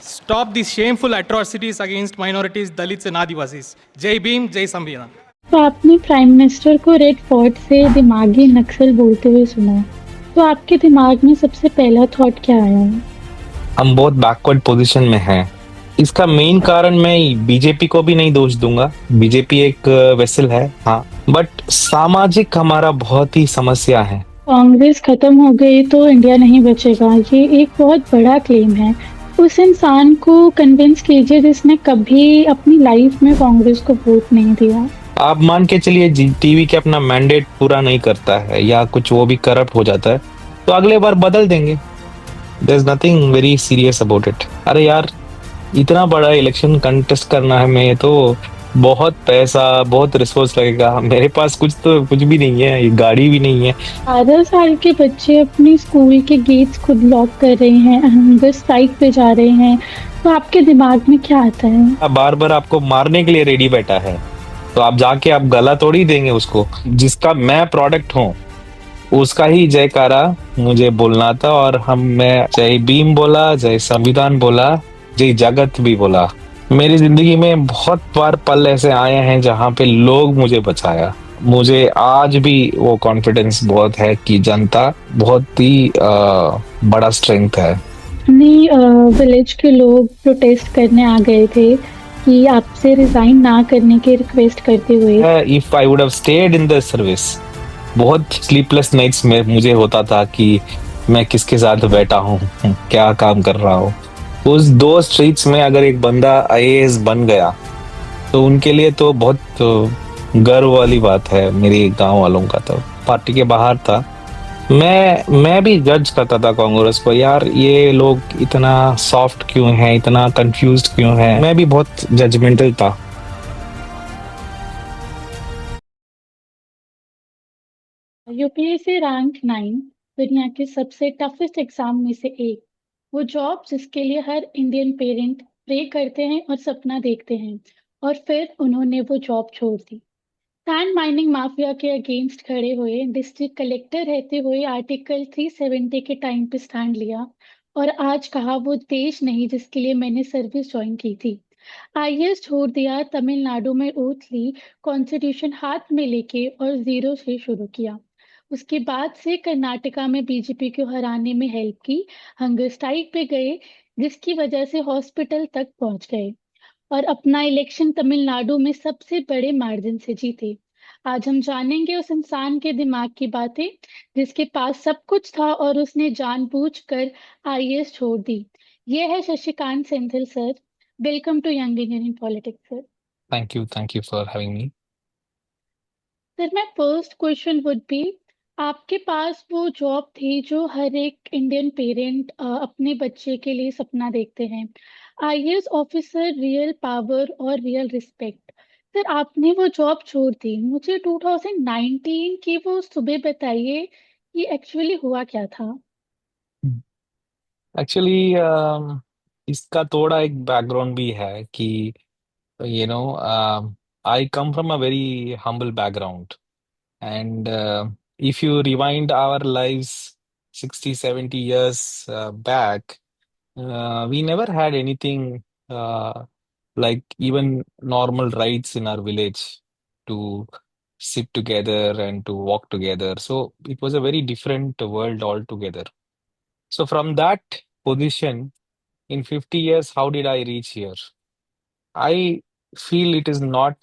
Stop these shameful atrocities against minorities, Dalits and Adivasis. Jai Bhim, Jai Samvidhan. तो आपने prime minister को Red Fort से दिमागी नक्सल बोलते हुए सुना, तो आपके दिमाग में सबसे पहला थॉट क्या आया? हम बहुत बैकवर्ड पोजीशन में हैं। इसका मेन कारण मैं बीजेपी को भी नहीं दोष दूंगा। बीजेपी एक वेसल है, हाँ, बट सामाजिक हमारा बहुत ही समस्या है। कांग्रेस खत्म हो गई तो इंडिया नहीं बचेगा, ये एक बहुत बड़ा क्लेम है। उस इंसान को कन्विंस कीजिए जिसने कभी अपनी लाइफ में कांग्रेस को वोट नहीं दिया। आप मान के चलिए टीवी के अपना मैंडेट पूरा नहीं करता है या कुछ वो भी करप्ट हो जाता है तो अगले बार बदल देंगे। There is nothing very serious about it. अरे यार, इतना बड़ा इलेक्शन कंटेस्ट करना है मैं तो बहुत पैसा, बहुत रिसोर्स लगेगा। मेरे पास कुछ भी नहीं है, ये गाड़ी भी नहीं है। 12 साल के बच्चे अपनी स्कूल के गेट्स खुद लॉक कर रहे हैं, हंगर स्ट्राइक पे जा रहे हैं, तो आपके दिमाग में क्या आता है? बार बार आपको मारने के लिए रेडी बैठा है तो आप जाके आप गला तोड़ देंगे उसको। जिसका मैं प्रोडक्ट हूँ उसका ही जयकारा मुझे बोलना था, और मैं जय भीम बोला, जय संविधान बोला, जय जगत भी बोला। मेरी जिंदगी में बहुत बार पल ऐसे आए हैं जहां पे लोग मुझे बचाया। मुझे आज भी वो कॉन्फिडेंस बहुत है कि जनता बहुत ही बड़ा स्ट्रेंथ है। विलेज के लोग प्रोटेस्ट करने आ गए थे कि आपसे रिजाइन ना करने की रिक्वेस्ट करते हुए। If I would have stayed in the service, बहुत स्लीपलेस नाइट्स में मुझे होता था कि मैं किसके साथ बैठा हूँ, क्या काम कर रहा हूँ। उस दो स्ट्रीट्स में अगर एक बंदा आईएएस बन गया तो उनके लिए तो बहुत गर्व वाली बात है। मेरे गांव वालों का तो पार्टी के बाहर था, मैं भी जज करता था कांग्रेस को। यार, ये लोग इतना सॉफ्ट क्यों हैं, इतना कंफ्यूज्ड क्यों हैं। मैं भी बहुत जजमेंटल था। यूपीएससी रैंक 9 दुनिया के सबसे टफेस्ट एग्जाम में से एक, वो जॉब जिसके लिए हर इंडियन पेरेंट प्रे करते हैं और सपना देखते हैं, और फिर उन्होंने वो जॉब छोड़ दी। सैंड माइनिंग माफिया के अगेंस्ट खड़े हुए, डिस्ट्रिक्ट कलेक्टर रहते हुए आर्टिकल 370 के टाइम पे स्टैंड लिया, और आज कहा वो देश नहीं जिसके लिए मैंने सर्विस ज्वाइन की थी। आईएएस छोड़ दिया, तमिलनाडु में ओथ ली, कॉन्स्टिट्यूशन हाथ में लेके और जीरो से शुरू किया। उसके बाद से कर्नाटका में बीजेपी को हराने में हेल्प की, हंगर स्ट्राइक पे गए जिसकी वजह से हॉस्पिटल तक पहुंच गए, और अपना इलेक्शन तमिलनाडु में सबसे बड़े मार्जिन से जीते। आज हम जानेंगे उस इंसान के दिमाग की बातें जिसके पास सब कुछ था और उसने जानबूझकर आईएएस छोड़ दी। ये है Shashikant Senthil sir. Welcome to young Indian in politics sir. Thank you for having me. Sir, my first question would be, आपके पास वो जॉब थी जो हर एक इंडियन पेरेंट अपने बच्चे के लिए सपना देखते हैं, आईएएस ऑफिसर, रियल पावर और रियल रिस्पेक्ट। सर, आपने वो जॉब छोड़ दी। मुझे 2019 की वो सुबह बताइए कि एक्चुअली हुआ क्या था। एक्चुअली इसका थोड़ा एक बैकग्राउंड भी है कि you know I come from a very humble background, and if you rewind our lives 60-70 years back, we never had anything uh, like even normal rights in our village to sit together and to walk together. So it was a very different world altogether. So from that position, in 50 years, how did I reach here? I feel it is not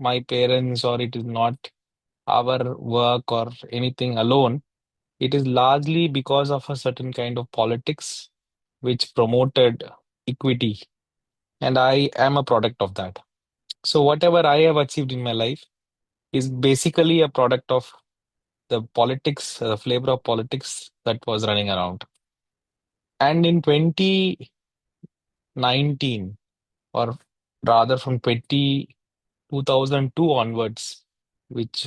my parents, or it is not our work or anything alone. It is largely because of a certain kind of politics which promoted equity, and I am a product of that. So, whatever I have achieved in my life is basically a product of the politics, the flavor of politics that was running around. And in 2019, or rather from 2002 onwards, which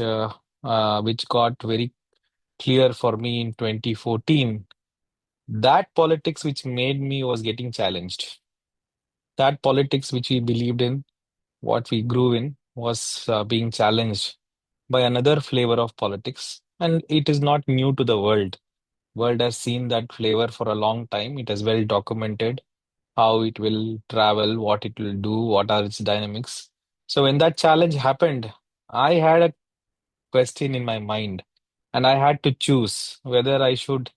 got very clear for me in 2014, that politics which made me was getting challenged. That politics which we believed in, what we grew in, was being challenged by another flavor of politics. And it is not new to the world. World has seen that flavor for a long time. It is well documented. how it will travel, what it will do, what are its dynamics. So when that challenge happened, I had a question in my mind, and I had to choose whether I should,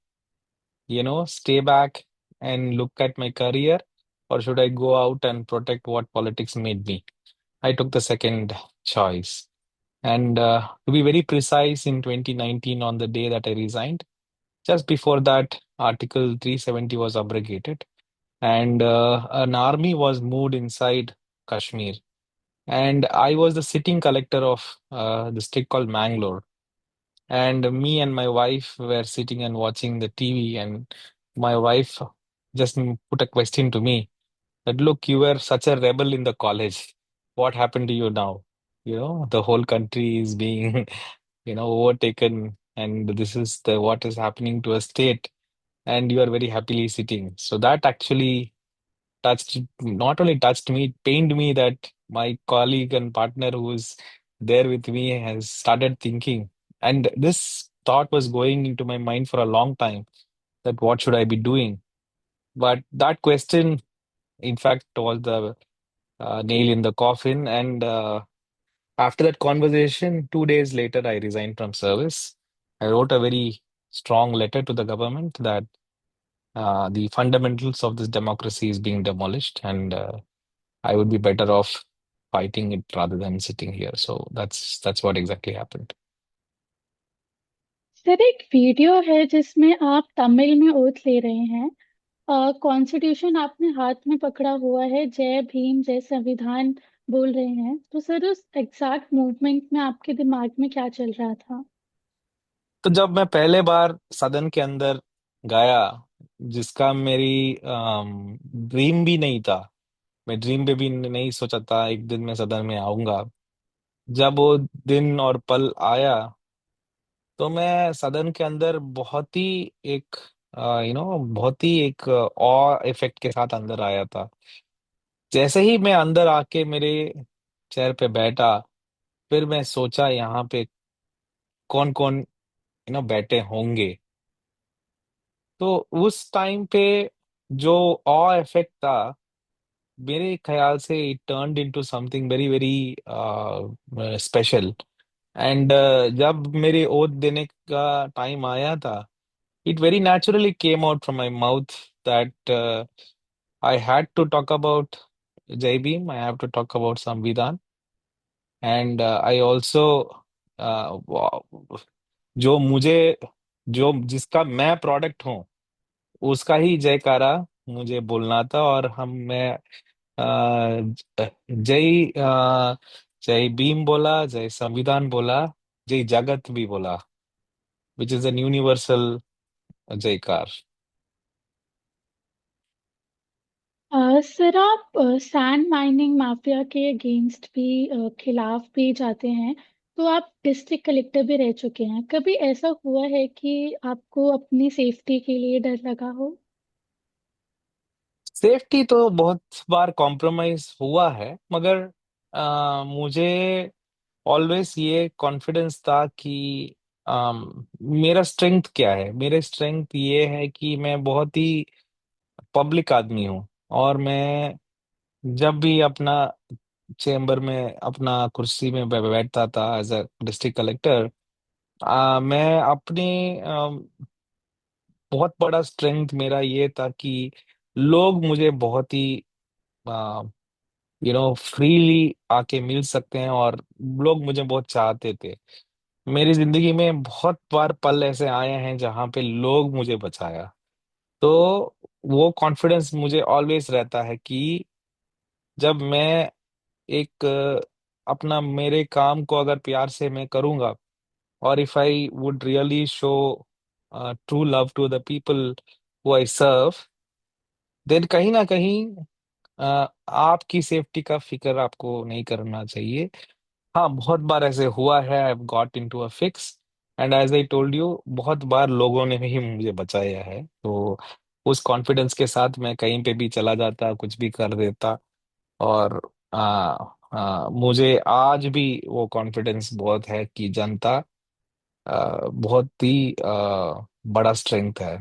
stay back and look at my career, or should I go out and protect what politics made me. I took the second choice. And to be very precise, in 2019, on the day that I resigned, just before that, Article 370 was abrogated, and an army was moved inside Kashmir. And I was the sitting collector of the district called Mangalore. And me and my wife were sitting and watching the TV, and my wife just put a question to me that, look, you were such a rebel in the college. What happened to you now? The whole country is being, overtaken, and this is the what is happening to a state, and you are very happily sitting. So that actually not only touched me, it pained me that my colleague and partner who was there with me has started thinking. And this thought was going into my mind for a long time, that what should I be doing? But that question, in fact, was the nail in the coffin. And after that conversation, 2 days later, I resigned from service. I wrote a very strong letter to the government that the fundamentals of this democracy is being demolished, and I would be better off fighting it rather than sitting here. So that's what exactly happened. Sir, एक video है जिसमें आप तमिल में oath ले रहे हैं। Constitution आपने हाथ में पकड़ा हुआ है, जय भीम जय संविधान बोल रहे हैं। तो सर, उस एग्जैक्ट मूवमेंट में आपके दिमाग में क्या चल रहा था? तो जब मैं पहले बार सदन के अंदर गया, जिसका मेरी ड्रीम भी नहीं था, मैं ड्रीम पे भी नहीं सोचा था एक दिन मैं सदन में आऊंगा। जब वो दिन और पल आया, तो मैं सदन के अंदर बहुत ही एक बहुत ही एक ऑ इफेक्ट के साथ अंदर आया था। जैसे ही मैं अंदर आके मेरे चेयर पे बैठा, फिर मैं सोचा यहाँ पे कौन कौन बैठे होंगे। तो उस टाइम पे जो ऑ इफेक्ट था, मेरे ख्याल से it turned into something very very special. And जब मेरे ओथ देने का टाइम आया था, it very naturally came out from my mouth that I had to talk about Jai Bhim, I have to talk about Samvidhan, and I also जो मुझे जो जिसका मैं प्रोडक्ट हूँ, उसका ही जयकारा मुझे बोलना था। और मैं जय जय भीम बोला, जय संविधान बोला, जय जगत भी बोला, विच इज एन यूनिवर्सल जयकार। सर, आप सैंड माइनिंग माफिया के अगेंस्ट भी खिलाफ भी जाते हैं। तो आप डिस्ट्रिक्ट कलेक्टर भी रह चुके हैं। कभी ऐसा हुआ है कि आपको अपनी सेफ्टी के लिए डर लगा हो? सेफ्टी तो बहुत बार कॉम्प्रोमाइज हुआ है, मगर मुझे ऑलवेज ये कॉन्फिडेंस था कि मेरा स्ट्रेंथ क्या है। मेरे स्ट्रेंथ ये है कि मैं बहुत ही पब्लिक आदमी हूँ, और मैं जब भी अपना चेम्बर में अपना कुर्सी में बैठता था एज अ डिस्ट्रिक्ट कलेक्टर, मैं अपने बहुत बड़ा स्ट्रेंथ मेरा ये था कि लोग मुझे बहुत ही फ्रीली आके मिल सकते हैं, और लोग मुझे बहुत चाहते थे। मेरी जिंदगी में बहुत बार पल ऐसे आए हैं जहां पे लोग मुझे बचाया। तो वो कॉन्फिडेंस मुझे ऑलवेज रहता है कि जब मैं एक अपना मेरे काम को अगर प्यार से मैं करूंगा, और if I would really show true love to the people who I serve, then कहीं ना कहीं आपकी सेफ्टी का फिक्र आपको नहीं करना चाहिए। हाँ, बहुत बार ऐसे हुआ है, I got into a fix, and as I told you, बहुत बार लोगों ने ही मुझे बचाया है। तो उस कॉन्फिडेंस के साथ मैं कहीं पे भी चला जाता, कुछ भी कर देता। और मुझे आज भी वो कॉन्फिडेंस बहुत है कि जनता बहुत ही बड़ा स्ट्रेंथ है।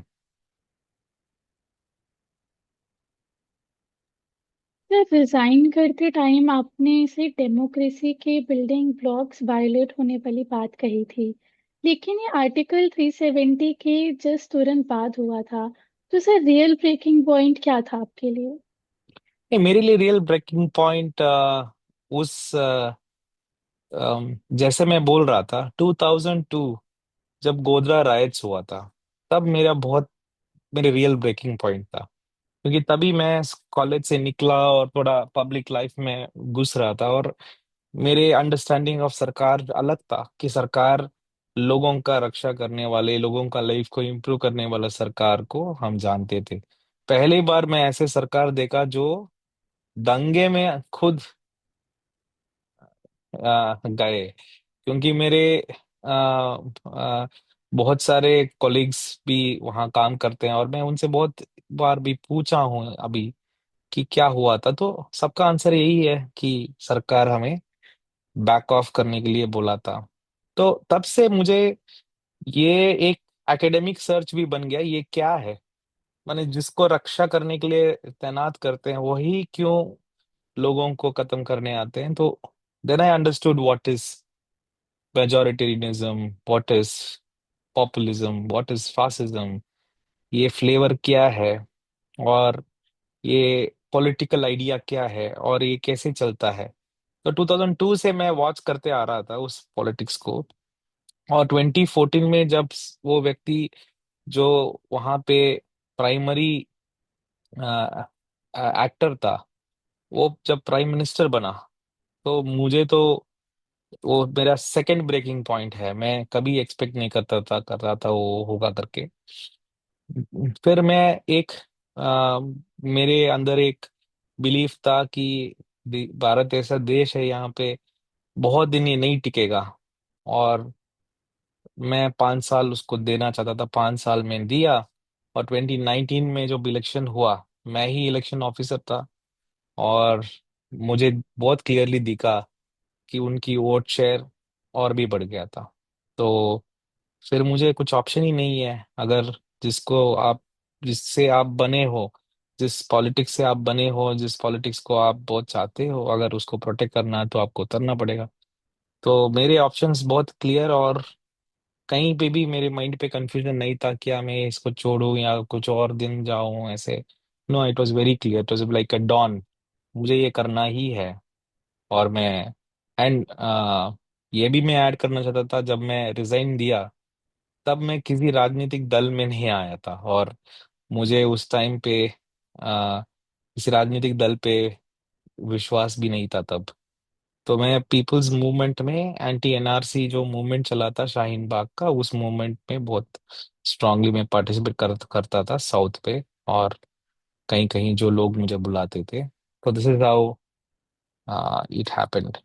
सर, रिजाइन करते टाइम आपने से डेमोक्रेसी के बिल्डिंग ब्लॉक्स वायलेट होने वाली बात कही थी, लेकिन ये आर्टिकल 370 के जस्ट तुरंत बाद हुआ था। तो सर, रियल ब्रेकिंग पॉइंट क्या था आपके लिए? मेरे लिए रियल ब्रेकिंग पॉइंट उस जैसे मैं बोल रहा था 2002 जब गोधरा राइट्स हुआ था, तब मेरे रियल ब्रेकिंग पॉइंट था। क्योंकि तभी मैं कॉलेज से निकला और थोड़ा पब्लिक लाइफ में घुस रहा था, और मेरे अंडरस्टैंडिंग ऑफ सरकार अलग था कि सरकार लोगों का रक्षा करने वाले, लोगों का लाइफ को इम्प्रूव करने वाला सरकार को हम जानते थे। पहली बार मैं ऐसे सरकार देखा जो दंगे में खुद गए। क्योंकि मेरे आ, आ, बहुत सारे कोलिग्स भी वहाँ काम करते हैं, और मैं उनसे बहुत बार भी पूछा हूँ अभी कि क्या हुआ था, तो सबका आंसर यही है कि सरकार हमें बैक ऑफ करने के लिए बोला था। तो तब से मुझे ये एक एकेडमिक सर्च भी बन गया, ये क्या है, माने जिसको रक्षा करने के लिए तैनात करते हैं वही क्यों लोगों को खत्म करने आते हैं। तो then I understood what is majoritarianism, what is populism, what is fascism, ये फ्लेवर क्या है, और ये पॉलिटिकल आइडिया क्या है, और ये कैसे चलता है। तो 2002 से मैं वॉच करते आ रहा था उस पॉलिटिक्स को। और 2014 में जब वो व्यक्ति जो वहां पे प्राइमरी एक्टर था, वो जब प्राइम मिनिस्टर बना, तो मुझे तो वो मेरा सेकंड ब्रेकिंग पॉइंट है। मैं कभी एक्सपेक्ट नहीं कर रहा था वो होगा करके। फिर मैं एक आ, मेरे अंदर एक बिलीफ था कि भारत ऐसा देश है, यहाँ पे बहुत दिन ये नहीं टिकेगा। और मैं 5 साल उसको देना चाहता था, 5 साल में दिया। और 2019 में जब इलेक्शन हुआ, मैं ही इलेक्शन ऑफिसर था, और मुझे बहुत क्लियरली दिखा कि उनकी वोट शेयर और भी बढ़ गया था। तो फिर मुझे कुछ ऑप्शन ही नहीं है। अगर जिसको आप जिससे आप बने हो, जिस पॉलिटिक्स से आप बने हो, जिस पॉलिटिक्स को आप बहुत चाहते हो, अगर उसको प्रोटेक्ट करना है तो आपको उतरना पड़ेगा। तो मेरे ऑप्शंस बहुत क्लियर, और कहीं पे भी मेरे माइंड पे कंफ्यूजन नहीं था क्या मैं इसको छोड़ूं या कुछ और दिन जाऊं ऐसे। No, it was very clear, it was like a dawn, मुझे ये करना ही है। और मैं एंड ये भी मैं ऐड करना चाहता था, जब मैं रिजाइन दिया तब मैं किसी राजनीतिक दल में नहीं आया था, और मुझे उस टाइम पे किसी राजनीतिक दल पे विश्वास भी नहीं था तब। तो मैं पीपल्स मूवमेंट में, एंटी एनआरसी जो मूवमेंट चला था शाहीन बाग का, उस मूवमेंट में बहुत स्ट्रांगली मैं पार्टिसिपेट करता था साउथ पे, और कहीं कहीं जो लोग मुझे बुलाते थे। तो this is how it happened.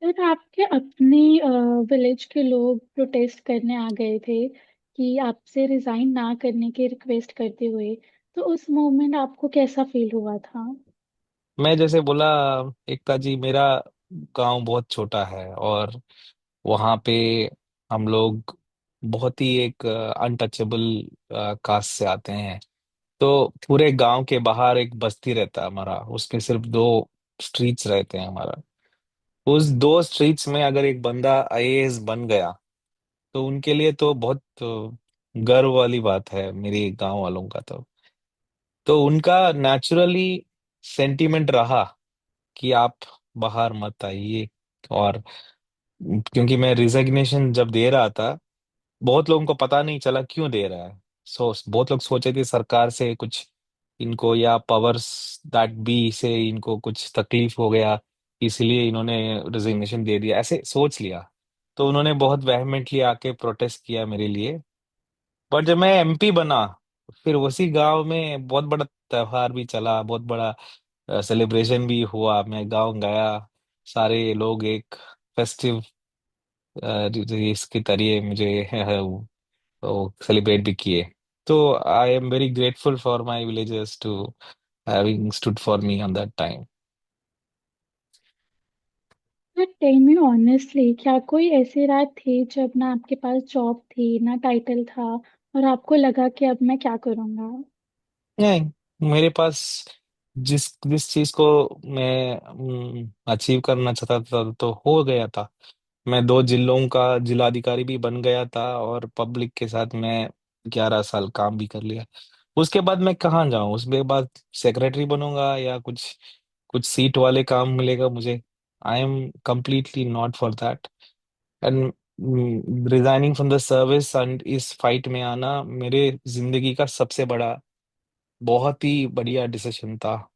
Sir, आपके अपने विलेज के लोग प्रोटेस्ट करने आ गए थे कि आपसे रिजाइन ना करने की रिक्वेस्ट करते हुए। तो उस मोमेंट आपको कैसा फील हुआ था? मैं जैसे बोला एकता जी, मेरा गांव बहुत छोटा है, और वहाँ पे हम लोग बहुत ही एक अनटचेबल कास्ट से आते हैं। तो पूरे गांव के बाहर एक बस्ती रहता है हमारा, उसके सिर्फ 2 स्ट्रीट्स रहते हैं हमारा। उस 2 स्ट्रीट्स में अगर एक बंदा आईएएस बन गया, तो उनके लिए तो बहुत गर्व वाली बात है मेरे गांव वालों का। तो उनका नेचुरली सेंटीमेंट रहा कि आप बाहर मत आइए। और क्योंकि मैं रिजिग्नेशन जब दे रहा था, बहुत लोगों को पता नहीं चला क्यों दे रहा है। बहुत लोग सोचे थे सरकार से कुछ इनको, या पावर्स दैट बी से इनको कुछ तकलीफ हो गया, इसलिए इन्होंने रिजिग्नेशन दे दिया, ऐसे सोच लिया। तो उन्होंने बहुत वेहमेंटली आके प्रोटेस्ट किया मेरे लिए। बट जब मैं एमपी बना, फिर उसी गांव में बहुत बड़ा त्योहार भी चला, बहुत बड़ा सेलिब्रेशन भी हुआ। मैं गांव गया, सारे लोग एक फेस्टिव इसकी तरह मुझे वो सेलिब्रेट भी किए। तो I am very grateful for my villagers to having stood for me on that time. Sir, tell me honestly, क्या कोई ऐसी रात थी जब ना आपके पास जॉब थी ना टाइटल था और आपको लगा कि अब मैं क्या करूंगा? मेरे पास जिस जिस चीज को मैं अचीव करना चाहता था तो हो गया था। मैं 2 जिलों का जिलाधिकारी भी बन गया था और पब्लिक के साथ मैं 11 साल काम भी कर लिया। उसके बाद मैं कहाँ जाऊँ? उसके बाद सेक्रेटरी बनूंगा या कुछ कुछ सीट वाले काम मिलेगा मुझे? I am completely not for that. And resigning from the service and इस फाइट में आना मेरे जिंदगी का सबसे बड़ा, बहुत ही बढ़िया डिसीजन था।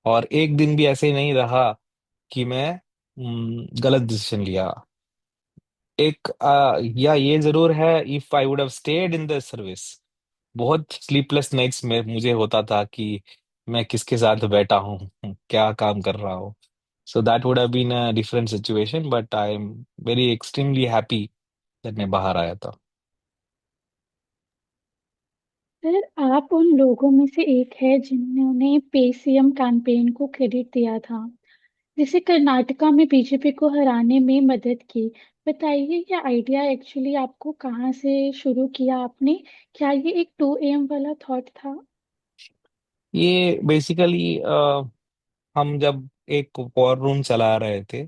और एक दिन भी ऐसे नहीं रहा कि मैं गलत डिसीजन लिया। एक या ये जरूर है, if I would have stayed in the service, बहुत स्लीपलेस नाइट्स में मुझे होता था कि मैं किसके साथ बैठा हूँ, क्या काम कर रहा हूँ। So that would have been a different situation, but I am very extremely happy जब मैं बाहर आया था। सर, आप उन लोगों में से एक है जिन्होंने पेसीएम कैंपेन को क्रेडिट दिया था, जिसे कर्नाटका में बीजेपी को हराने में मदद की। बताइए, ये आइडिया एक्चुअली आपको कहाँ से शुरू किया आपने? क्या ये एक 2 AM वाला थॉट था? ये बेसिकली हम जब एक वॉर रूम चला रहे थे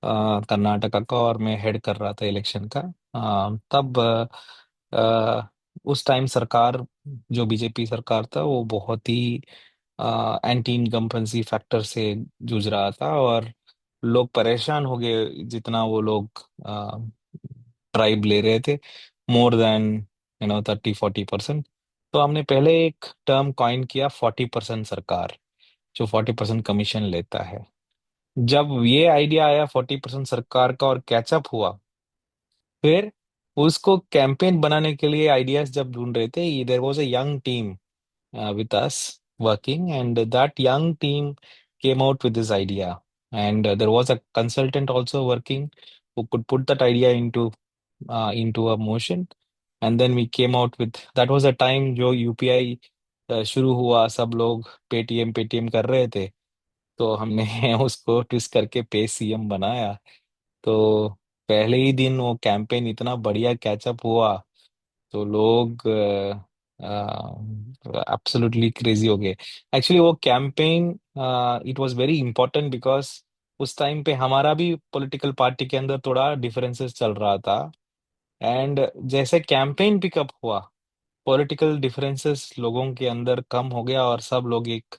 कर्नाटका का, और मैं हेड कर रहा था इलेक्शन का, तब उस टाइम सरकार, जो बीजेपी सरकार था, वो बहुत ही एंटी इनकम्बेंसी फैक्टर से जूझ रहा था, और लोग परेशान हो गए जितना वो लोग ट्राइब ले रहे थे, मोर देन 30-40%। तो हमने पहले एक टर्म कॉइन किया, 40% सरकार, जो 40% कमीशन लेता है। जब ये आइडिया आया 40% सरकार का और कैचअप हुआ, फिर उसको कैंपेन बनाने के लिए आइडियाज जब ढूंढ रहे थे, there was a young team with us working, and that young team came out with this idea, and there was a consultant also working who could put that idea into a motion, and then we came out with, that was a time जो UPI शुरू हुआ, सब लोग Paytm Paytm कर रहे थे, तो हमने उसको ट्विस्ट करके पे सीएम बनाया। तो पहले ही दिन वो कैंपेन इतना बढ़िया कैचअप हुआ, तो लोग एब्सोल्युटली क्रेजी हो गए। एक्चुअली वो campaign, it was very important because उस टाइम पे हमारा भी पॉलिटिकल पार्टी के अंदर थोड़ा डिफरेंसेस चल रहा था। एंड जैसे कैंपेन पिकअप हुआ, पॉलिटिकल डिफरेंसेस लोगों के अंदर कम हो गया, और सब लोग एक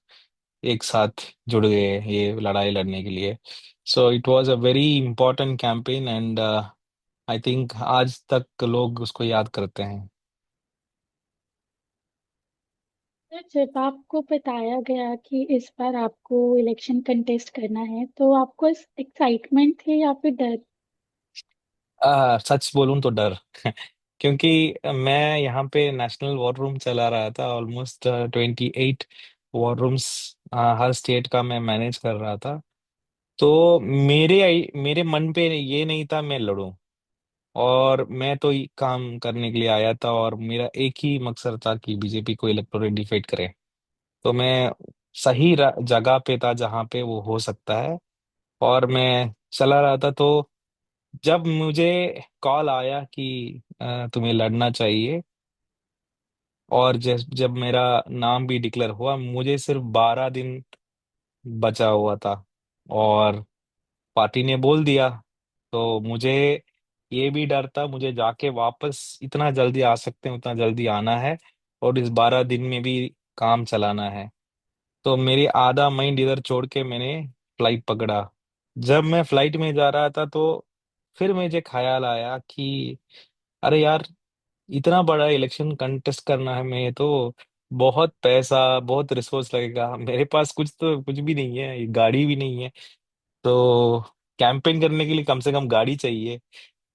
एक साथ जुड़ गए ये लड़ाई लड़ने के लिए। So it was a very important campaign, and I think आज तक लोग उसको याद करते हैं। सर, जब आपको बताया गया कि इस बार आपको इलेक्शन कंटेस्ट करना है, तो आपको एक्साइटमेंट थी या फिर डर? सच बोलूं तो डर। क्योंकि मैं यहाँ पे नेशनल वॉर रूम चला रहा था, ऑलमोस्ट 28 वॉर रूम्स हर स्टेट का मैं मैनेज कर रहा था। तो मेरे मन पे ये नहीं था मैं लड़ूं, और मैं तो ये काम करने के लिए आया था, और मेरा एक ही मकसद था कि बीजेपी को इलेक्टोरेट डिफीट करे। तो मैं सही जगह पे था जहाँ पे वो हो सकता है, और मैं चला रहा था। तो जब मुझे कॉल आया कि तुम्हें लड़ना चाहिए, और जब मेरा नाम भी डिक्लेयर हुआ, मुझे सिर्फ 12 दिन बचा हुआ था, और पार्टी ने बोल दिया। तो मुझे ये भी डर था, मुझे जाके वापस इतना जल्दी आ सकते हैं उतना जल्दी आना है, और इस 12 दिन में भी काम चलाना है। तो मेरी आधा माइंड इधर छोड़ के मैंने फ्लाइट पकड़ा। जब मैं फ्लाइट में जा रहा था, तो फिर मुझे ख्याल आया कि अरे यार, इतना बड़ा इलेक्शन कंटेस्ट करना है, मैं तो बहुत पैसा, बहुत रिसोर्स लगेगा, मेरे पास कुछ भी नहीं है, गाड़ी भी नहीं है। तो कैंपेन करने के लिए कम से कम गाड़ी चाहिए।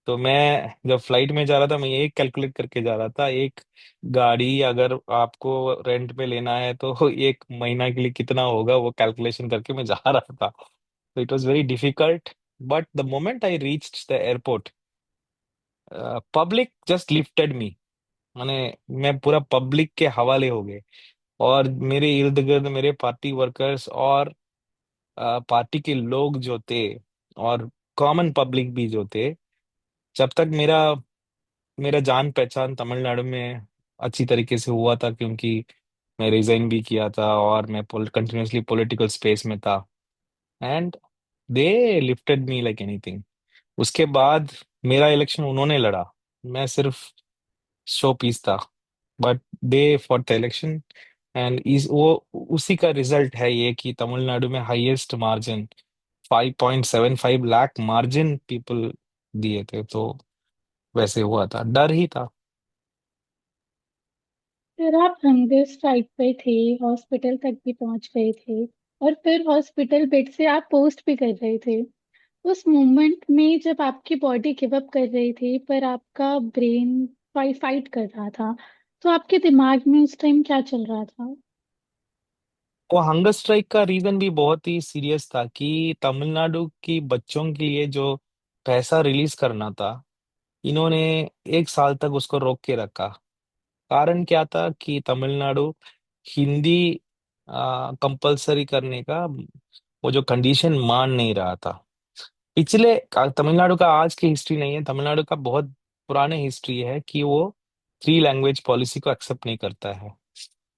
तो मैं जब फ्लाइट में जा रहा था, मैं एक कैलकुलेट करके जा रहा था, एक गाड़ी अगर आपको रेंट पे लेना है तो एक महीना के लिए कितना होगा, वो कैलकुलेशन करके मैं जा रहा था। तो it was very difficult, but the moment I reached the airport, public just lifted me. माने मैं पूरा पब्लिक के हवाले हो गए, और मेरे इर्द गिर्द मेरे पार्टी वर्कर्स और पार्टी के लोग जो थे, और कॉमन पब्लिक भी जो थे। जब तक मेरा मेरा जान पहचान तमिलनाडु में अच्छी तरीके से हुआ था, क्योंकि मैं रिजाइन भी किया था और मैं कंटिन्यूसली पॉलिटिकल स्पेस में था। And they lifted me like anything. उसके बाद मेरा इलेक्शन उन्होंने लड़ा, मैं सिर्फ शो पीस था। But they for the election, and इस वो उसी का रिजल्ट है ये कि तमिलनाडु में highest margin 5.75 lakh margin people दिए थे। तो वैसे हुआ था, डर ही था। फिर आप हंगर स्ट्राइक पे थे, हॉस्पिटल तक भी पहुंच गए थे, और फिर हॉस्पिटल बेड से आप पोस्ट भी कर रहे थे। उस मोमेंट में जब आपकी बॉडी गिव अप कर रही थी पर आपका ब्रेन फाइट कर रहा था, तो आपके दिमाग में उस टाइम क्या चल रहा था? वो हंगर स्ट्राइक का रीजन भी बहुत ही सीरियस था कि तमिलनाडु की बच्चों के लिए जो पैसा रिलीज करना था, इन्होंने 1 साल तक उसको रोक के रखा। कारण क्या था कि तमिलनाडु हिंदी कंपलसरी करने का वो जो कंडीशन मान नहीं रहा था। तमिलनाडु का आज की हिस्ट्री नहीं है, तमिलनाडु का बहुत पुराने हिस्ट्री है कि वो 3 लैंग्वेज पॉलिसी को एक्सेप्ट नहीं करता है।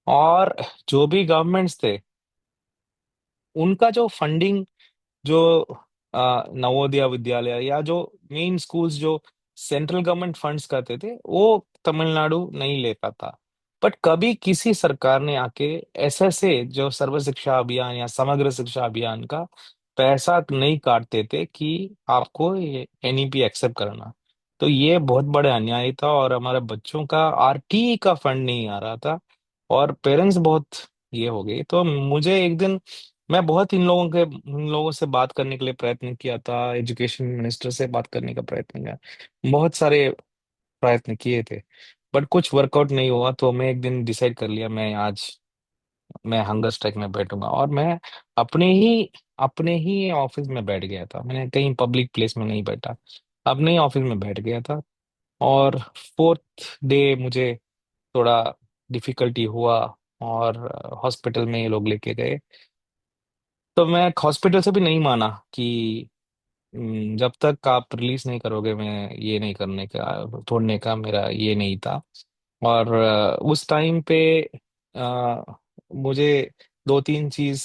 और जो भी गवर्नमेंट्स थे, उनका जो फंडिंग, जो नवोदय विद्यालय या जो मेन स्कूल्स जो सेंट्रल गवर्नमेंट फंड्स करते थे, वो तमिलनाडु नहीं ले पाता। बट कभी किसी सरकार ने आके ऐसे जो सर्व शिक्षा अभियान या समग्र शिक्षा अभियान का पैसा नहीं काटते थे कि आपको ये एनईपी एक्सेप्ट करना। तो ये बहुत बड़ा अन्याय था, और हमारे बच्चों का आरटी का फंड नहीं आ रहा था, और पेरेंट्स बहुत ये हो गए। तो मुझे एक दिन, मैं बहुत इन लोगों से बात करने के लिए प्रयत्न किया था, एजुकेशन मिनिस्टर से बात करने का प्रयत्न किया, बहुत सारे प्रयत्न किए थे, बट कुछ वर्कआउट नहीं हुआ। तो मैं एक दिन डिसाइड कर लिया, मैं हंगर स्ट्राइक में बैठूंगा। और मैं अपने ही अपने ही ऑफिस में बैठ गया था, मैंने कहीं पब्लिक प्लेस में नहीं बैठा, अपने ही ऑफिस में बैठ गया था। और 4th डे मुझे थोड़ा डिफिकल्टी हुआ, और हॉस्पिटल में ये लोग लेके गए। तो मैं हॉस्पिटल से भी नहीं माना कि जब तक आप रिलीज नहीं करोगे, मैं ये नहीं करने का, छोड़ने का मेरा ये नहीं था। और उस टाइम पे अ, मुझे 2-3 चीज,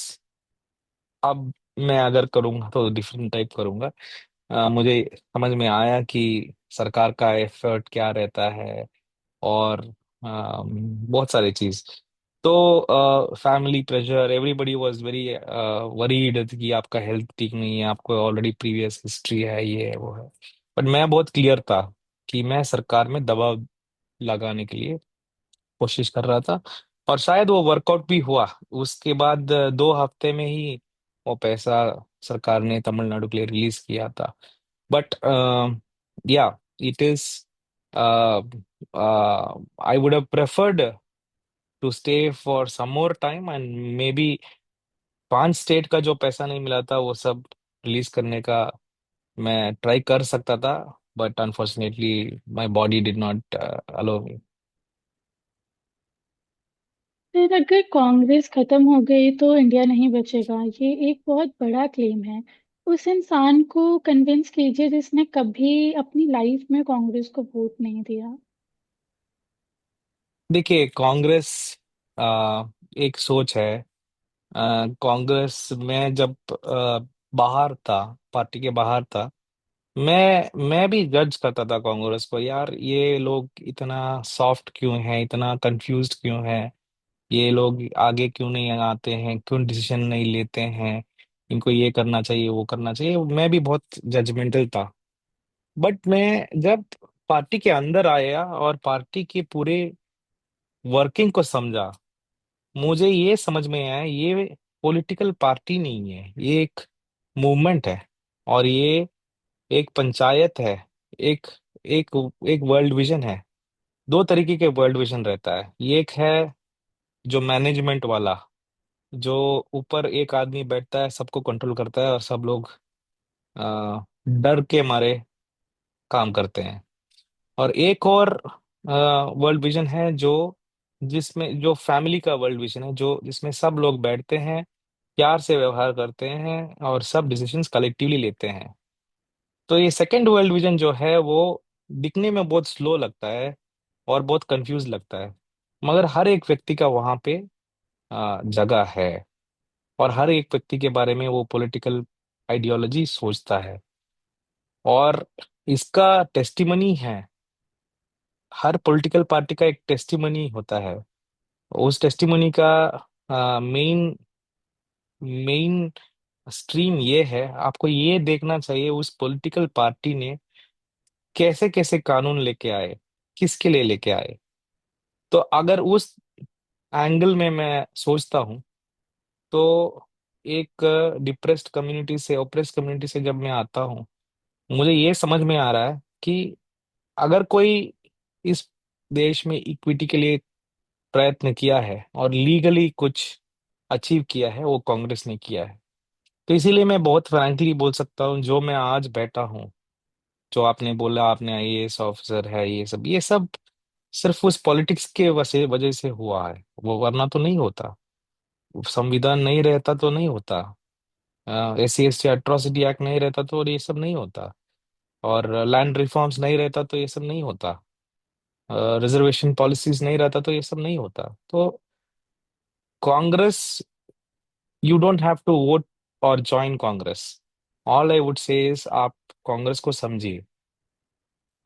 अब मैं अगर करूँगा तो डिफरेंट टाइप करूँगा। मुझे समझ में आया कि सरकार का एफर्ट क्या रहता है, और बहुत सारी चीज। तो family pressure, everybody was very worried कि आपका हेल्थ ठीक नहीं है, आपको ऑलरेडी प्रीवियस हिस्ट्री है, ये है वो है। बट मैं बहुत क्लियर था कि मैं सरकार में दबाव लगाने के लिए कोशिश कर रहा था, और शायद वो वर्कआउट भी हुआ। उसके बाद 2 हफ्ते में ही वो पैसा सरकार ने तमिलनाडु के लिए रिलीज किया था। But yeah, it is, I would have preferred to stay for some more time, and maybe 5 state का जो पैसा नहीं मिला था वो सब रिलीज करने का मैं ट्राई कर सकता था। But unfortunately my body did not allow me. फिर अगर कांग्रेस खत्म हो गई तो इंडिया नहीं बचेगा, ये एक बहुत बड़ा क्लेम है। उस इंसान को कन्विंस कीजिए जिसने कभी अपनी लाइफ में कांग्रेस को वोट नहीं दिया। देखिए, कांग्रेस एक सोच है। कांग्रेस में जब बाहर था, पार्टी के बाहर था, मैं भी जज करता था कांग्रेस को, यार ये लोग इतना सॉफ्ट क्यों है, इतना कंफ्यूज्ड क्यों है, ये लोग आगे क्यों नहीं आते हैं, क्यों डिसीजन नहीं लेते हैं, इनको ये करना चाहिए वो करना चाहिए। मैं भी बहुत जजमेंटल था। बट मैं जब पार्टी के अंदर आया और पार्टी के पूरे वर्किंग को समझा, मुझे ये समझ में आया, ये पॉलिटिकल पार्टी नहीं है, ये एक मूवमेंट है। और ये एक पंचायत है, एक एक एक वर्ल्ड विजन है। 2 तरीके के वर्ल्ड विजन रहता है, ये एक है जो मैनेजमेंट वाला, जो ऊपर एक आदमी बैठता है, सबको कंट्रोल करता है, और सब लोग डर के मारे काम करते हैं। और एक और वर्ल्ड विजन है जो जिसमें जो फैमिली का वर्ल्ड विजन है, जो जिसमें सब लोग बैठते हैं, प्यार से व्यवहार करते हैं, और सब डिसीजंस कलेक्टिवली लेते हैं। तो ये सेकंड वर्ल्ड विजन जो है वो दिखने में बहुत स्लो लगता है और बहुत कंफ्यूज लगता है, मगर हर एक व्यक्ति का वहां पे जगह है, और हर एक व्यक्ति के बारे में वो पॉलिटिकल आइडियोलॉजी सोचता है। और इसका टेस्टिमनी है, हर पॉलिटिकल पार्टी का एक टेस्टिमनी होता है। उस टेस्टिमनी का मेन मेन स्ट्रीम ये है, आपको ये देखना चाहिए उस पॉलिटिकल पार्टी ने कैसे कैसे कानून लेके आए, किसके लिए लेके आए। तो अगर उस एंगल में मैं सोचता हूँ, तो एक डिप्रेस्ड कम्युनिटी से, ओप्रेस्ड कम्युनिटी से जब मैं आता हूँ, मुझे ये समझ में आ रहा है कि अगर कोई इस देश में इक्विटी के लिए प्रयत्न किया है और लीगली कुछ अचीव किया है, वो कांग्रेस ने किया है। तो इसीलिए मैं बहुत फ्रैंकली बोल सकता हूँ, जो मैं आज बैठा हूँ, जो आपने बोला आपने आईएएस ऑफिसर है, ये सब सिर्फ उस पॉलिटिक्स के वजह से हुआ है, वो वरना तो नहीं होता। संविधान नहीं रहता तो नहीं होता, SC ST अट्रॉसिटी एक्ट नहीं रहता तो ये सब नहीं होता, और लैंड रिफॉर्म्स नहीं रहता तो ये सब नहीं होता, रिजर्वेशन पॉलिसीज नहीं रहता तो ये सब नहीं होता। तो Congress, you don't have to vote और join Congress. All I would say is, आप कांग्रेस को समझिए,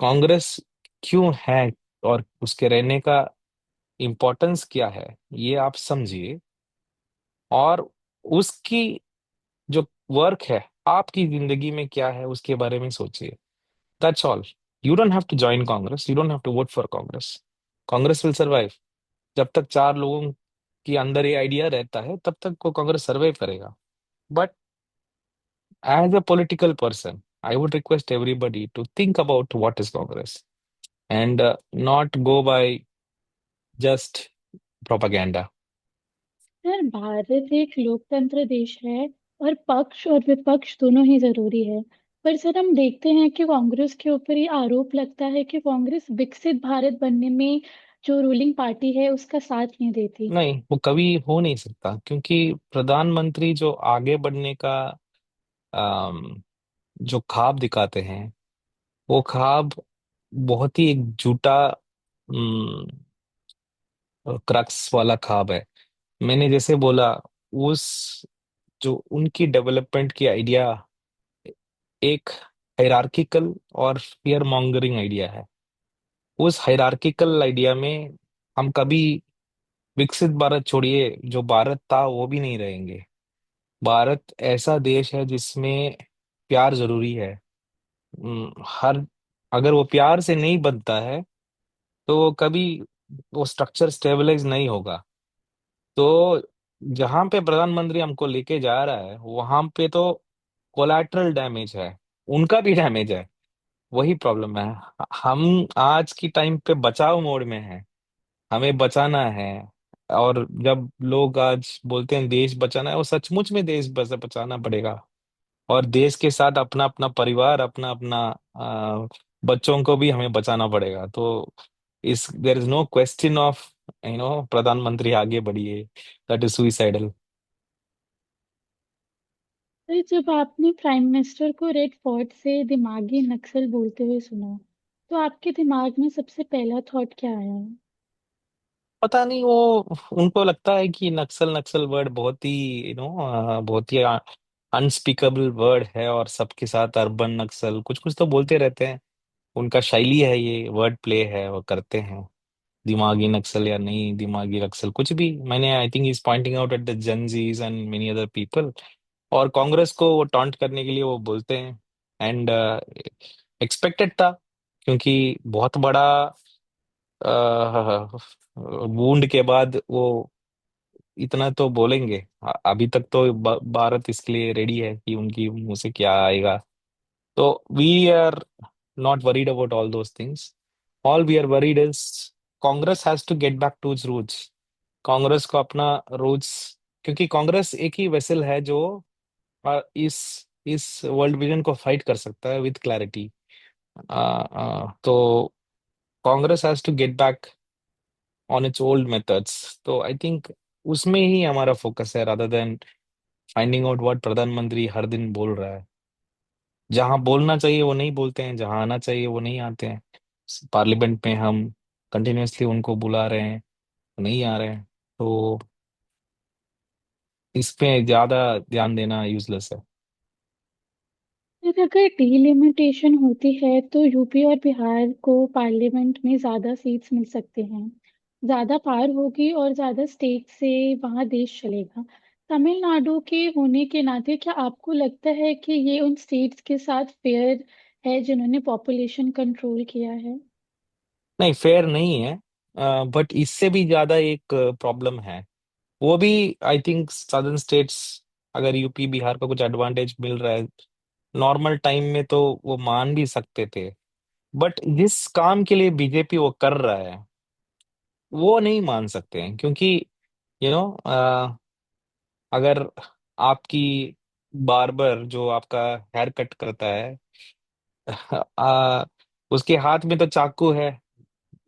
कांग्रेस क्यों है और उसके रहने का इम्पोर्टेंस क्या है, ये आप समझिए। और उसकी जो वर्क है आपकी जिंदगी में क्या है, उसके बारे में सोचिए। That's all. You don't have to join Congress, you don't have to vote for Congress. Congress will survive. जब तक चार लोगों के अंदर ये आइडिया रहता है, तब तक वो कांग्रेस सर्वाइव करेगा। But as a political person, I would request everybody to think about what is Congress, and not go by just propaganda. Sir, Bharat एक लोकतंत्र देश है और पक्ष और विपक्ष दोनों ही जरूरी है। पर सर, हम देखते हैं कि कांग्रेस के ऊपर ये आरोप लगता है कि कांग्रेस विकसित भारत बनने में जो रूलिंग पार्टी है उसका साथ नहीं देती। नहीं, वो कभी हो नहीं सकता, क्योंकि प्रधानमंत्री जो आगे बढ़ने का अम, जो ख्वाब दिखाते हैं, वो ख्वाब बहुत ही एक झूठा क्रक्स वाला ख्वाब है। मैंने जैसे बोला, उस जो उनकी डेवलपमेंट की आइडिया एक हायरार्किकल और फियर मॉन्गरिंग आइडिया है। उस हायरार्किकल आइडिया में हम कभी विकसित भारत छोड़िए, जो भारत था वो भी नहीं रहेंगे। भारत ऐसा देश है जिसमें प्यार जरूरी है। हर अगर वो प्यार से नहीं बनता है, तो वो कभी वो स्ट्रक्चर स्टेबलाइज नहीं होगा। तो जहां पे प्रधानमंत्री हमको लेके जा रहा है, वहां पे तो कोलैटरल डैमेज है, उनका भी डैमेज है। वही प्रॉब्लम है। हम आज की टाइम पे बचाव मोड में हैं, हमें बचाना है। और जब लोग आज बोलते हैं देश बचाना है, वो सचमुच में देश बचाना पड़ेगा। और देश के साथ अपना अपना परिवार, अपना अपना बच्चों को भी हमें बचाना पड़ेगा। तो इस there is no question of प्रधानमंत्री आगे बढ़िए, दैट इज सुइसाइडल। सर, जब आपने प्राइम मिनिस्टर को रेड फोर्ट से दिमागी नक्सल बोलते हुए सुना, तो आपके दिमाग में सबसे पहला थॉट क्या आया? पता नहीं, वो उनको लगता है कि नक्सल नक्सल वर्ड बहुत ही बहुत ही अनस्पीकेबल वर्ड है, और सबके साथ अर्बन नक्सल कुछ कुछ तो बोलते रहते हैं। उनका शैली है, ये वर्ड प्ले है, वो करते हैं। दिमागी नक्सल या नहीं दिमागी नक्सल कुछ भी, मैंने I think is pointing out at the Gen Zs and many other people. और कांग्रेस को वो टॉन्ट करने के लिए वो बोलते हैं। एंड एक्सपेक्टेड था, क्योंकि बहुत बड़ा वूंड के बाद वो इतना तो बोलेंगे। अभी तक तो भारत इसके लिए रेडी है कि उनकी मुंह से क्या आएगा। तो we are not worried about all those things. All we are worried is Congress has to get back to its roots. Congress को अपना रूट्स, क्योंकि कांग्रेस एक ही वेसल है जो इस वर्ल्ड विजन को फाइट कर सकता है विद क्लैरिटी। तो Congress has to get back on its old methods. तो आई थिंक उसमें ही हमारा फोकस है, rather than finding out what प्रधानमंत्री हर दिन बोल रहा है। जहां बोलना चाहिए वो नहीं बोलते हैं, जहां आना चाहिए वो नहीं आते हैं। पार्लियामेंट में हम कंटिन्यूअसली उनको बुला रहे हैं, नहीं आ रहे हैं। तो इस पे ज्यादा ध्यान देना यूजलेस है। फिर अगर डिलिमिटेशन होती है तो यूपी और बिहार को पार्लियामेंट में ज्यादा सीट्स मिल सकते हैं, ज्यादा पावर होगी और ज्यादा स्टेट से वहां देश चलेगा। तमिलनाडु के होने के नाते क्या आपको लगता है कि ये उन स्टेट्स के साथ फेयर है जिन्होंने पॉपुलेशन कंट्रोल किया है? नहीं, फेयर नहीं है, बट इससे भी ज्यादा एक प्रॉब्लम है। वो भी आई थिंक सदर्न स्टेट्स, अगर यूपी बिहार को कुछ एडवांटेज मिल रहा है नॉर्मल टाइम में तो वो मान भी सकते थे। बट जिस काम के लिए बीजेपी वो कर रहा है वो नहीं मान सकते हैं, क्योंकि यू नो अगर आपकी बार्बर जो आपका हेयर कट करता है आ, उसके हाथ में तो चाकू है,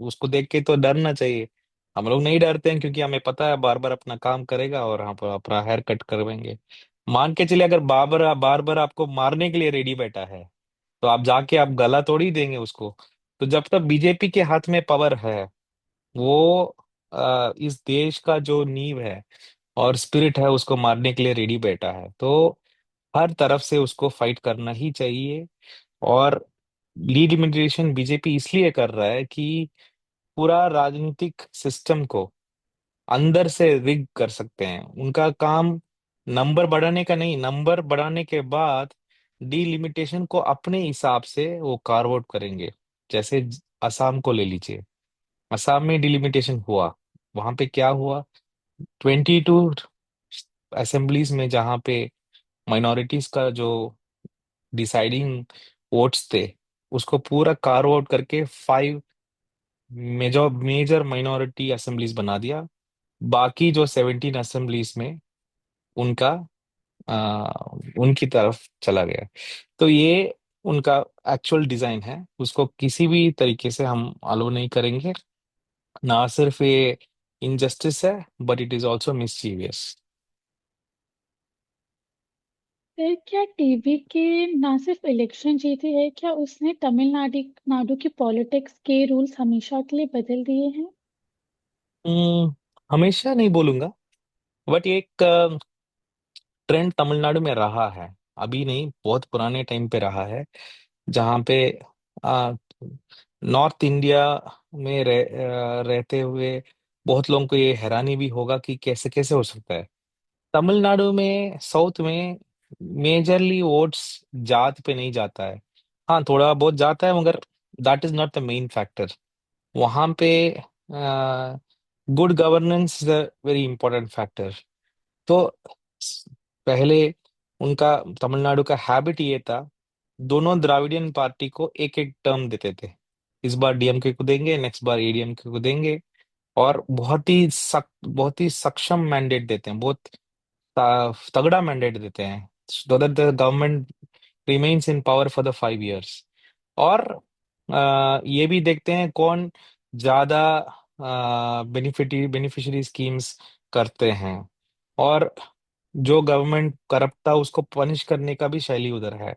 उसको देख के तो डरना चाहिए। हम लोग नहीं डरते हैं क्योंकि हमें पता है बार्बर अपना काम करेगा और हम अपना हेयर कट करवाएंगे। मान के चलिए अगर बार्बर आपको मारने के लिए रेडी बैठा है तो आप जाके आप गला तोड़ ही देंगे उसको। तो जब तक बीजेपी के हाथ में पावर है, वो इस देश का जो नींव है और स्पिरिट है उसको मारने के लिए रेडी बैठा है। तो हर तरफ से उसको फाइट करना ही चाहिए। और लीड इमिग्रेशन बीजेपी इसलिए कर रहा है कि पूरा राजनीतिक सिस्टम को अंदर से रिग कर सकते हैं। उनका काम नंबर बढ़ाने का नहीं, नंबर बढ़ाने के बाद डीलिमिटेशन को अपने हिसाब से वो कार्व आउट करेंगे। जैसे असम को ले लीजिए, असम में डिलिमिटेशन हुआ, वहां पे क्या हुआ, 22 असेंबलीज में जहाँ पे माइनॉरिटीज का जो डिसाइडिंग वोट्स थे उसको पूरा कार्व आउट करके 5 मेजर मेजर माइनॉरिटी असेंबलीज बना दिया। बाकी जो 17 असेंबलीज में उनका आ, उनकी तरफ चला गया। तो ये उनका एक्चुअल डिजाइन है, उसको किसी भी तरीके से हम अलो नहीं करेंगे। ना सिर्फ ये इनजस्टिस है but it is also mischievous. फिर क्या टीवी के ना सिर्फ इलेक्शन जीते हैं, क्या उसने तमिलनाडु नाडु की पॉलिटिक्स के रूल्स हमेशा के लिए बदल दिए हैं? हमेशा नहीं बोलूंगा, बट एक ट्रेंड तमिलनाडु में रहा है, अभी नहीं बहुत पुराने टाइम पे रहा है, जहाँ पे नॉर्थ इंडिया में रहते हुए बहुत लोगों को ये हैरानी भी होगा कि कैसे कैसे हो सकता है। तमिलनाडु में साउथ में मेजरली वोट्स जात पे नहीं जाता है। हाँ, थोड़ा बहुत जाता है मगर that is not the main factor. वहां पे good governance is a very important factor. तो स- पहले उनका तमिलनाडु का हैबिट ये था, दोनों द्राविडियन पार्टी को एक एक टर्म देते थे। इस बार डीएमके को देंगे, नेक्स्ट बार एडीएमके को देंगे। और बहुत ही सक्षम मैंडेट देते हैं, बहुत तगड़ा मैंडेट देते हैं, so that the government remains in power for the 5 years। और ये भी देखते हैं कौन ज्यादा बेनिफिशियरी स्कीम्स करते हैं। और जो गवर्नमेंट करप्ट था उसको पनिश करने का भी शैली उधर है।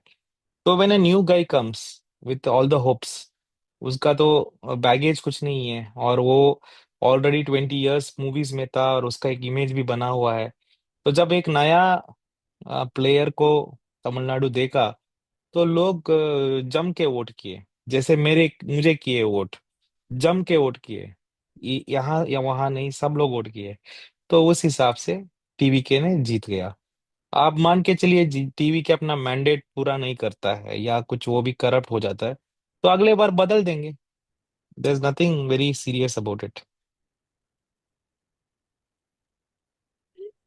तो when a new guy comes with all the hopes, उसका तो बैगेज कुछ नहीं है और वो ऑलरेडी 20 years मूवीज में था और उसका एक इमेज भी बना हुआ है। तो जब एक नया प्लेयर को तमिलनाडु देखा तो लोग जम के वोट किए, जैसे मेरे मुझे किए वोट, जम के वोट किए। यहाँ या वहां नहीं, सब लोग वोट किए। तो उस हिसाब से टीवीके ने जीत गया। आप मान के चलिए टीवीके अपना मैंडेट पूरा नहीं करता है या कुछ वो भी करप्ट हो जाता है तो अगले बार बदल देंगे। There is nothing very serious about it.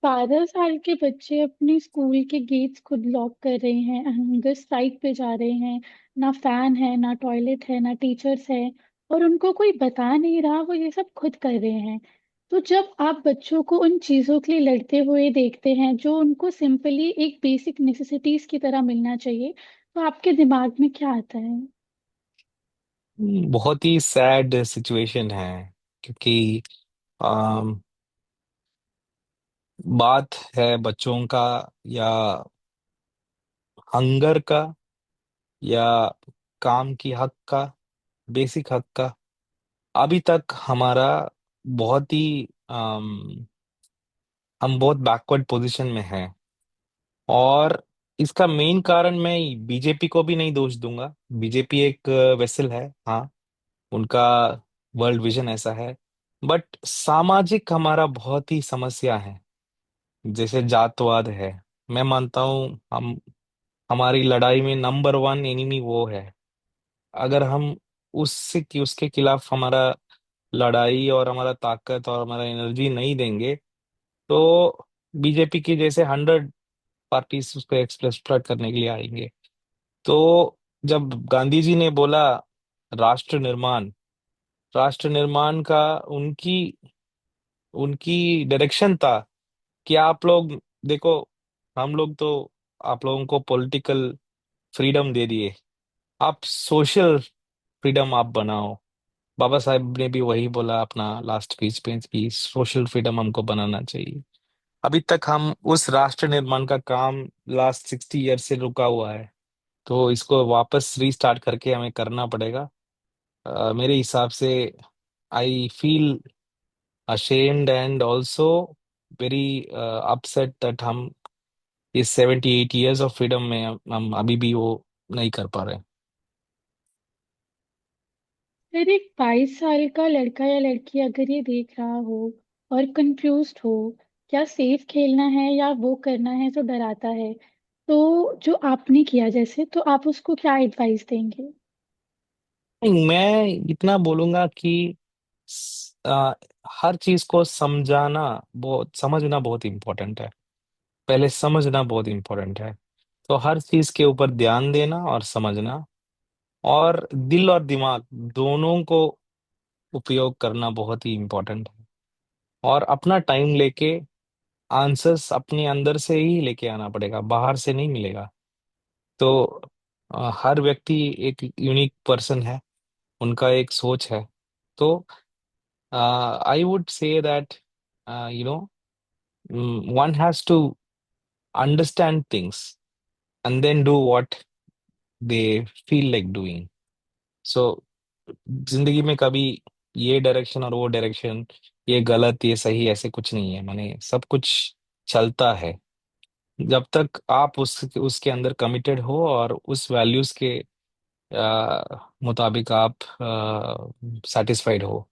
12 साल के बच्चे अपने स्कूल के गेट्स खुद लॉक कर रहे हैं, हंगर स्ट्राइक पे जा रहे हैं। ना फैन है, ना टॉयलेट है, ना टीचर्स है, और उनको कोई बता नहीं रहा, वो ये सब खुद कर रहे हैं। तो जब आप बच्चों को उन चीजों के लिए लड़ते हुए देखते हैं जो उनको सिंपली एक बेसिक नेसेसिटीज की तरह मिलना चाहिए, तो आपके दिमाग में क्या आता है? बहुत ही सैड सिचुएशन है, क्योंकि अम, बात है बच्चों का या हंगर का या काम की हक का, बेसिक हक का। अभी तक हमारा बहुत ही हम बहुत बैकवर्ड पोजीशन में हैं। और इसका मेन कारण मैं बीजेपी को भी नहीं दोष दूंगा। बीजेपी एक वेसल है, हाँ, उनका वर्ल्ड विजन ऐसा है। बट सामाजिक हमारा बहुत ही समस्या है, जैसे जातवाद है। मैं मानता हूँ हम हमारी लड़ाई में नंबर वन एनिमी वो है। अगर हम उसके खिलाफ हमारा लड़ाई और हमारा ताकत और हमारा एनर्जी नहीं देंगे, तो बीजेपी की जैसे 100 पार्टीज उसको एक्सप्लॉइट करने के लिए आएंगे। तो जब गांधी जी ने बोला राष्ट्र निर्माण, राष्ट्र निर्माण का उनकी उनकी डायरेक्शन था कि आप लोग देखो, हम लोग तो आप लोगों को पॉलिटिकल फ्रीडम दे दिए, आप सोशल फ्रीडम आप बनाओ। बाबा साहब ने भी वही बोला अपना लास्ट स्पीच पे कि सोशल फ्रीडम हमको बनाना चाहिए। अभी तक हम उस राष्ट्र निर्माण का काम लास्ट 60 ईयर से रुका हुआ है, तो इसको वापस रीस्टार्ट करके हमें करना पड़ेगा। मेरे हिसाब से I feel ashamed and also very upset that हम इस 78 ईयर्स ऑफ फ्रीडम में हम अभी भी वो नहीं कर पा रहे। फिर एक 22 साल का लड़का या लड़की अगर ये देख रहा हो और कंफ्यूज्ड हो, क्या सेफ खेलना है या वो करना है जो डराता है, तो जो आपने किया जैसे, तो आप उसको क्या एडवाइस देंगे? नहीं, मैं इतना बोलूंगा कि हर चीज को समझना बहुत इम्पोर्टेंट है। पहले समझना बहुत इम्पोर्टेंट है। तो हर चीज के ऊपर ध्यान देना और समझना, और दिल और दिमाग दोनों को उपयोग करना बहुत ही इम्पोर्टेंट है। और अपना टाइम लेके आंसर्स अपने अंदर से ही लेके आना पड़ेगा, बाहर से नहीं मिलेगा। तो हर व्यक्ति एक यूनिक पर्सन है, उनका एक सोच है। तो आई would say that you know one has to understand things and then do what they feel like doing. So जिंदगी में कभी ये डायरेक्शन और वो डायरेक्शन, ये गलत ये सही ऐसे कुछ नहीं है, माने सब कुछ चलता है जब तक आप उसके अंदर कमिटेड हो और उस वैल्यूज के मुताबिक आप सेटिस्फाइड हो।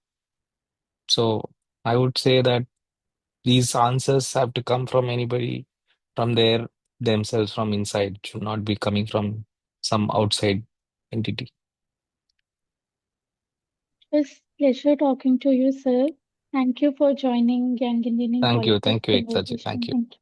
So I would say that these answers have to come from anybody, from themselves, from inside, should not be coming from some outside entity. It's pleasure talking to you, sir. Thank you for joining Young Indian in Politics Thank you, Ekta ji, thank conversation. you. Thank you.